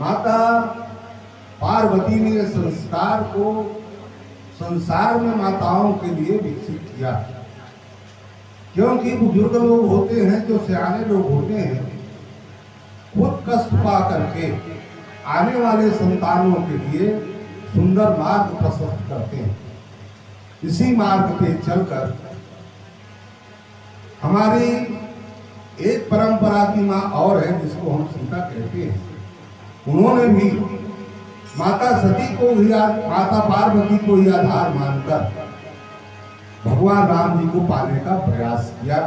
माता पार्वती ने संस्कार को संसार में माताओं के लिए विकसित किया, क्योंकि बुजुर्ग लोग होते हैं, जो सियाने लोग होते हैं, खुद कष्ट पा करके आने वाले संतानों के लिए सुंदर मार्ग प्रशस्त करते हैं। इसी मार्ग पे चलकर हमारी एक परंपरा की माँ और है, जिसको हम सीता कहते हैं। उन्होंने भी माता सती को ही, माता पार्वती को ही आधार मानकर भगवान राम जी को पाने का प्रयास किया।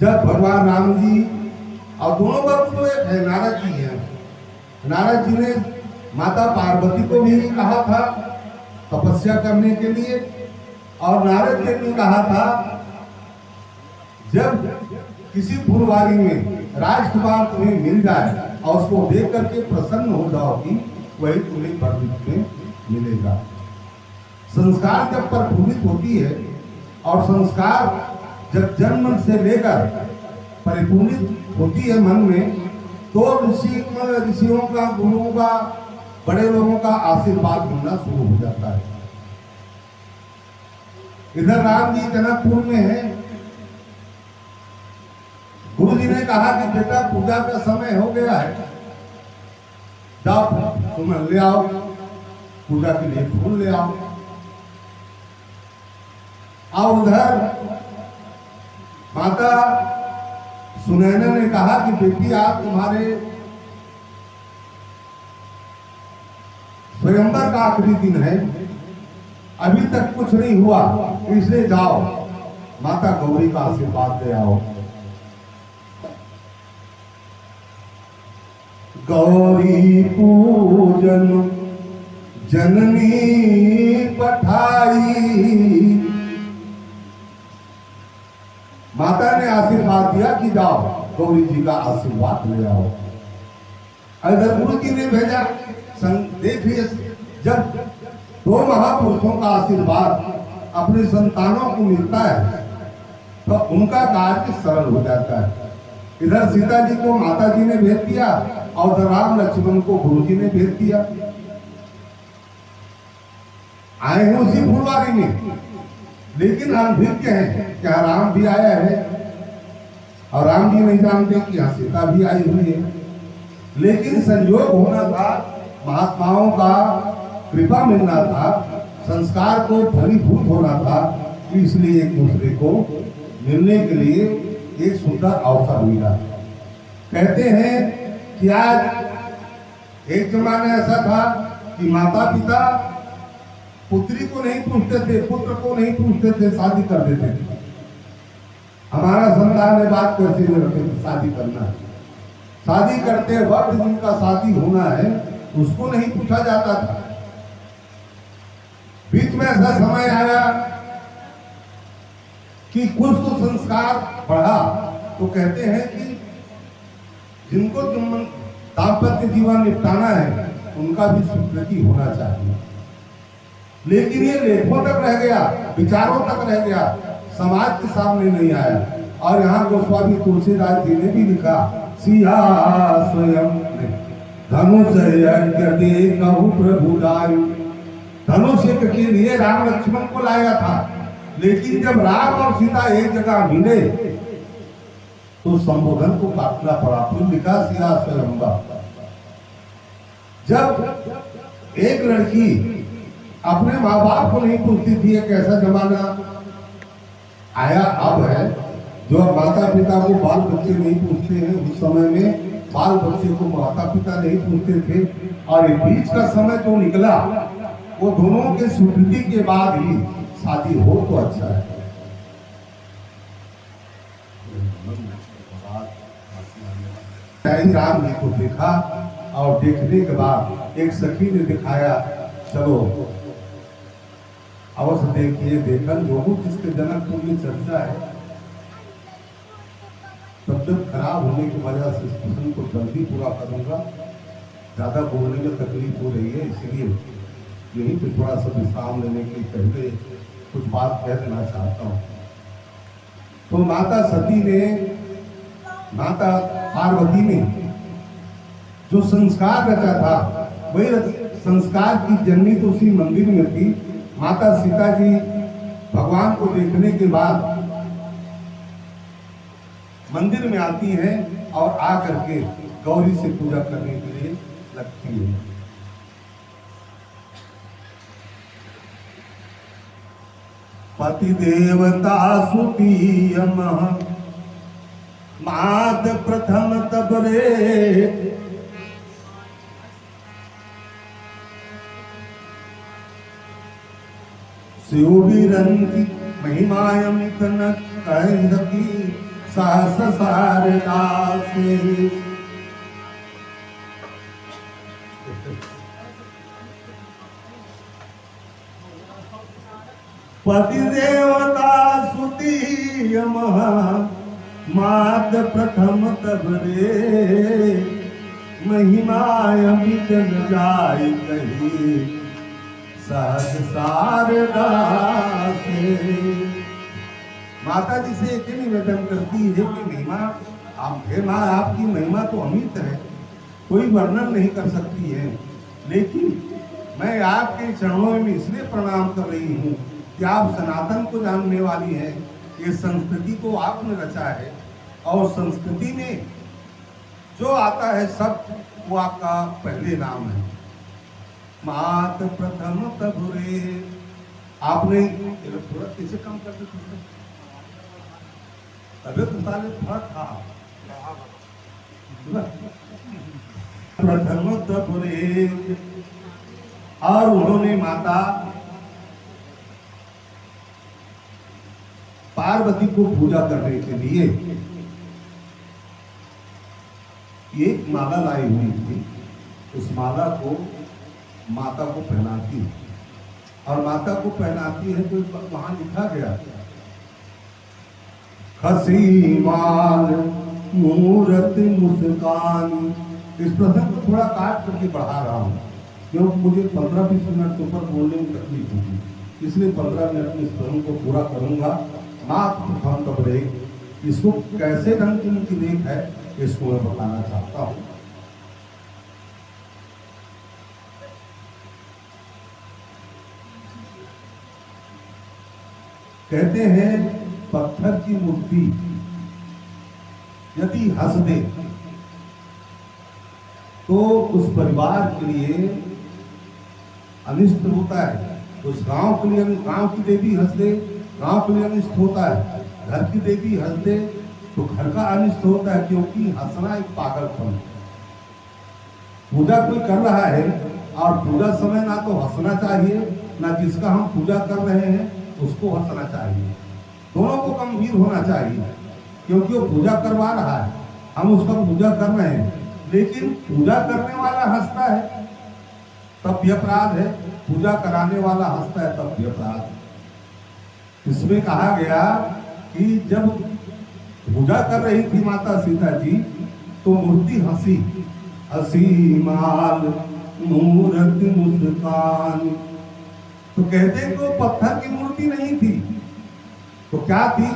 जब भगवान राम जी और दोनों वक्त तो एक है, नारद जी है, नारद जी ने माता पार्वती को भी कहा था तपस्या करने के लिए, और नारद जी ने कहा था जब किसी फुलवारी में राजकुमार तुम्हें मिल जाए और उसको देख करके प्रसन्न हो जाओगी, वही तुम्हें परलोक में मिलेगा। संस्कार जब प्रफुल्लित होती है और संस्कार जब जन्म से लेकर परिपूर्णित होती है मन में, तो ऋषियों का, गुरुओं का, बड़े लोगों का आशीर्वाद मिलना शुरू हो जाता है। इधर राम जी जनकपुर में है, गुरु जी ने कहा कि बेटा पूजा का समय हो गया है, जाओ सुमन ले आओ, पूजा के लिए फूल ले आओ। और उधर माता सुनैना ने कहा कि बेटी आप तुम्हारे स्वयंवर का आखिरी दिन है, अभी तक कुछ नहीं हुआ, इसलिए जाओ माता गौरी का आशीर्वाद ले आओ। गौरी पूजन जननी पठाई, माता ने आशीर्वाद दिया कि जाओ गौरी जी का आशीर्वाद ले आओ। इधर गुरु जी ने भेजा, देखिए जब दो महापुरुषों का आशीर्वाद अपने संतानों को मिलता है तो उनका कार्य सरल हो जाता है। इधर सीता जी को माता जी ने भेज दिया और उधर राम लक्ष्मण को गुरु जी ने भेज दिया। आए हैं उसी फुलवारी में, लेकिन अनभिज्ञ है, क्या राम भी आया है और राम जी नहीं जानते कि यहाँ सीता भी आई हुई है। लेकिन संयोग होना था, महात्माओं का कृपा मिलना था, संस्कार को फलीभूत होना था, इसलिए एक दूसरे को मिलने के लिए एक सुंदर अवसर मिला। कहते हैं कि आज एक जमाना ऐसा था कि माता पिता पुत्री को नहीं पूछते थे, पुत्र को नहीं पूछते थे, शादी कर देते थे। हमारा संतान ने बात करते हुए रखे शादी करना है, शादी करते वक्त जिनका शादी होना है उसको नहीं पूछा जाता था। बीच में ऐसा समय आया कि कुछ तो संस्कार बढ़ा, तो कहते हैं कि जिनको दाम्पत्य जीवन निपटाना है उनका भी स्वीकृति होना चाहिए। लेकिन ये लेखों तक रह गया, विचारों तक रह गया, समाज के सामने नहीं आया। और यहाँ गोस्वामी तुलसीदास जी ने भी लिखा, सिया स्वयं धनुष यज्ञ देखहु प्रभु लायु। धनुष यज्ञ के लिए राम लक्ष्मण को लाया था, लेकिन जब राम और सीता एक जगह मिले तो संबोधन को काटना पड़ा। फिर लिखा सिया स्वयं। जब एक लड़की अपने माँ बाप को नहीं पूछती थी, एक ऐसा जमाना आया अब है जो माता पिता को बाल बच्चे नहीं पूछते हैं। उस समय में बाल बच्चे को माता पिता नहीं पूछते थे, और ये बीच का समय जो निकला वो दोनों के स्वीकृति के बाद ही शादी हो तो अच्छा है। राम जी को देखा और देखने के बाद एक सखी ने दिखाया, चलो अवश्य देखिए, देखन जोगू जिसके जनकपुर में चर्चा है। तबियत खराब होने की वजह से इस प्रश्न को जल्दी पूरा करूंगा, ज्यादा बोलने में तकलीफ हो रही है, इसलिए यहीं पे थोड़ा सा विश्राम लेने के पहले कुछ बात कह देना चाहता हूँ। तो माता सती ने माता पार्वती ने जो संस्कार रचा था, वही संस्कार की जननी तो उसी मंदिर में थी। माता सीता जी भगवान को देखने के बाद मंदिर में आती हैं और आकर के गौरी से पूजा करने के लिए लगती है। पति देवता सुतीयम मात प्रथम तब रे, शिवरंती महिमायमित न कह सकी सहस शारदा से। पति देवता सुतीय मात प्रथम तब रे, महिमायमित न जाय कही सहस शारदा से। माता जी से एक निवेदन करती है कि महिमा आप हे माँ, आपकी महिमा तो अमित है, कोई वर्णन नहीं कर सकती है, लेकिन मैं आपके चरणों में इसलिए प्रणाम कर रही हूँ कि आप सनातन को जानने वाली हैं। ये संस्कृति को आपने रचा है और संस्कृति में जो आता है सब वो आपका पहले नाम है। मात प्रथम तबुरे, आपने थोड़ा कैसे कम कर दे, अबे तो साले थोड़ा था। प्रथम तबुरे, और उन्होंने माता पार्वती को पूजा करने के लिए एक माला लाई हुई थी। उस माला को माता को पहनाती है, और माता को पहनाती है तो वहां लिखा गया खसी माल मूरत मुस्कान। इस प्रसंग को थोड़ा काट करके बढ़ा रहा हूं क्योंकि मुझे 15-20 मिनट के ऊपर बोलने में तकलीफ होगी, इसलिए 15 मिनट में इस प्रसंग को पूरा करूंगा। मात प्रथम तब रे, इसको कैसे ढंग की उनकी लेख है इसको मैं बताना चाहता हूं। कहते हैं पत्थर की मूर्ति यदि हंस दे तो उस परिवार के लिए अनिष्ट होता है, उस गांव के लिए, गांव की देवी हंस दे गांव के लिए अनिष्ट होता है, घर की देवी हंस दे तो घर का अनिष्ट होता है, क्योंकि हंसना एक पागलपन है। पूजा कोई कर रहा है और पूजा समय ना तो हंसना चाहिए, ना जिसका हम पूजा कर रहे हैं उसको हंसना चाहिए, दोनों को गंभीर होना चाहिए, क्योंकि वो पूजा करवा रहा है, हम उसका पूजा कर रहे हैं, लेकिन पूजा करने वाला हंसता है तब भी अपराध है, पूजा कराने वाला हंसता है तब भी अपराध है। इसमें कहा गया कि जब पूजा कर रही थी माता सीता जी तो मूर्ति हंसी, हंसी माल मूर्ति मुस्कान। तो कहते तो पत्थर की मूर्ति नहीं थी तो क्या थी?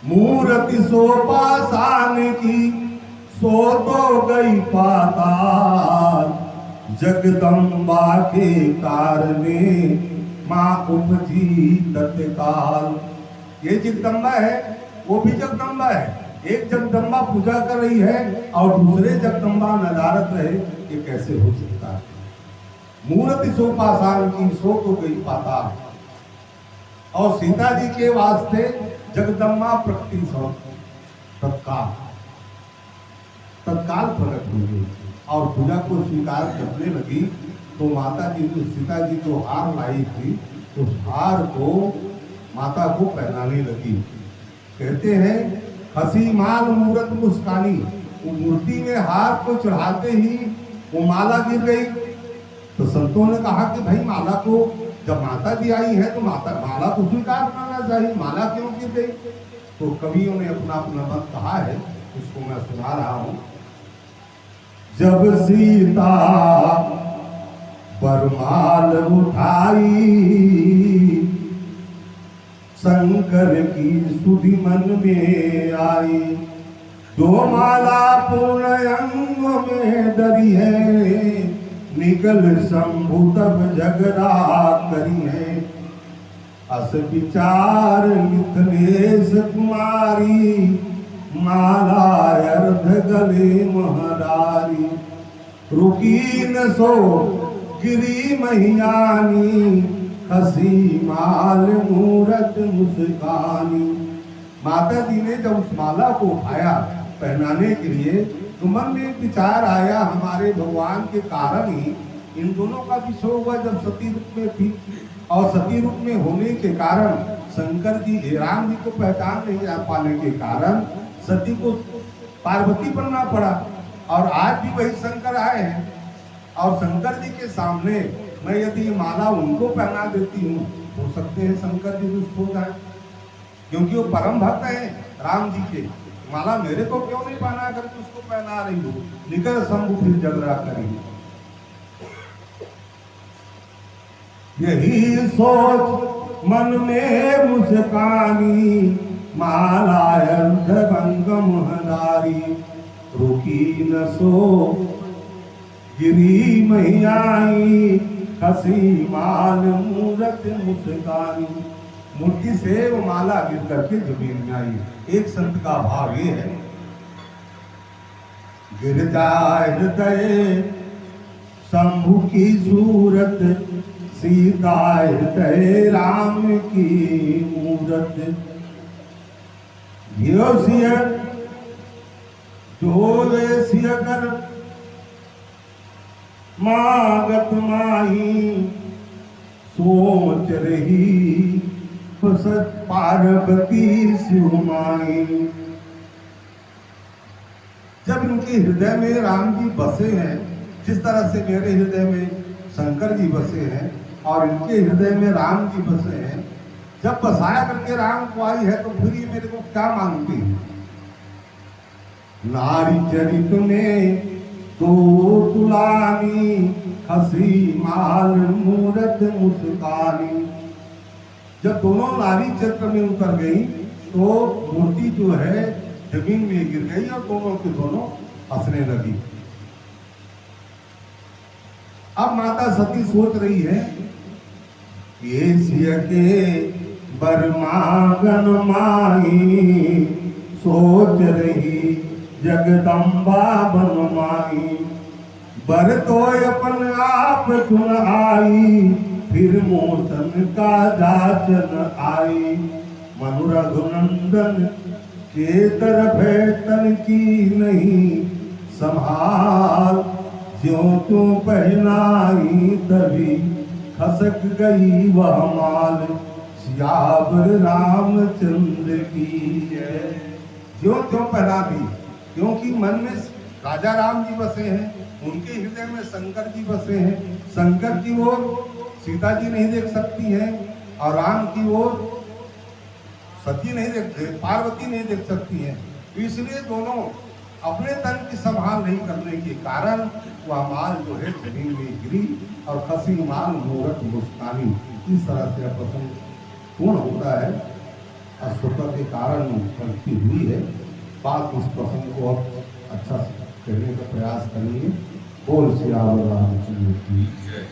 मूर्ति सो पाषाण की, सो तो गई पाताल, जगदम्बा के कारणे माँ उपजी तत्काल। ये जगदम्बा है, वो भी जगदम्बा है, एक जगदम्बा पूजा कर रही है और दूसरे जगदम्बा नदारत रहे, ये कैसे हो सकता है? मूर्ति सो पाषाण की, सो तो गई पाताल। और सीता जी के वास्ते जगदम्बा प्रकटी सौ तत्काल प्रकट हुई और पूजा को स्वीकार करने लगी। तो माता जी जो सीता जी जो हार लाई थी उस हार को माता को पहनाने लगी। कहते हैं हंसी माल मूरत मुस्कानी, वो मूर्ति में हार को चढ़ाते ही वो माला गिर गई। तो संतों ने कहा कि भाई माला को जब माता जी आई है तो माला को स्वीकार करना चाहिए, माला क्यों गिर गई? तो कवियों ने अपना अपना मत कहा है, उसको मैं सुना रहा हूं। जब सीता बरमाल उठाई, शंकर की सुधि मन में आई, जो माला पूर्ण अंग में दरी है, निकल शंभु तब झगड़ा करी है। अस विचार मिथिलेश कुमारी, माला अर्ध गले महरारी। रुकी न सो गिरी महियानी, हसी माल मूरत मुस्कानी। माता जी ने जब उस माला को उठाया पहनाने के लिए, तो मन में विचार आया, हमारे भगवान के कारण ही इन दोनों का विषय हुआ जब सती रूप में थी, और सती रूप में होने के कारण शंकर जी राम जी को पहचान नहीं जा पाने के कारण सती को पार्वती बनना पड़ा। और आज भी वही शंकर आए हैं, और शंकर जी के सामने मैं यदि ये माला उनको पहना देती हूँ, हो सकते हैं शंकर जी रुष्ट हो जाए, क्योंकि वो परम भक्त है राम जी के। माला मेरे को क्यों नहीं पहना करके उसको पहना रही हो, निकल शंभु फिर झगड़ा करेंगे। यही सोच मन में मुस्कानी, माला अर्ध भंग महदारी। रुकी न सो गिरी मैयाई, हसी माल मूरत मुस्कानी। मूर्ति से वो माला गिर करके जमीन में आई। एक संत का भाव ये है, गिर जाए हृदय शंभु की सूरत, सीता हृदय राम की मूरत। जो सिय कर मागत माही, सोच रही पार्वती सिहुमाई। जब इनके हृदय में राम जी बसे हैं, जिस तरह से मेरे हृदय में शंकर जी बसे हैं और इनके हृदय में राम जी बसे हैं, जब बसाया करके राम को आई है, तो फिर ये मेरे को क्या मांगती है? नारी चरित में तो तुलानी, हसी माल मूरत मुस्कानी। जब दोनों नारी चरित्र में उतर गई, तो मूर्ति जो है जमीन में गिर गई और दोनों के दोनों हंसने लगी। अब माता सती सोच रही है, ये सिय के बरमागन माई, सोच रही जगदम्बा बनमाई। बर तो अपन आप चुन आई, फिर मोसन का जाचन आई। मनु रघुनंदन के तरफ तन की नहीं संभाल, ज्यों तू पहनाई तभी खसक गई वह माल। सियावर रामचंद्र की जय। ज्यों त्यों पहना दी, क्योंकि मन में राजा राम जी बसे हैं, उनके हृदय में शंकर जी बसे हैं। शंकर की ओर सीता जी नहीं देख सकती हैं, और राम की ओर सती नहीं देख, पार्वती नहीं देख सकती हैं। इसलिए दोनों अपने तन की संभाल नहीं करने के कारण वह माल जो है जमीन में गिरी, और खसी माल मूरत मुस्कानी। इस तरह से प्रसंग पूर्ण होता है। अस्वता के कारण गलती हुई है, बात उस प्रसंग को अब अच्छा से कहने का प्रयास करेंगे। बोल सियावर रामचंद्र की जय।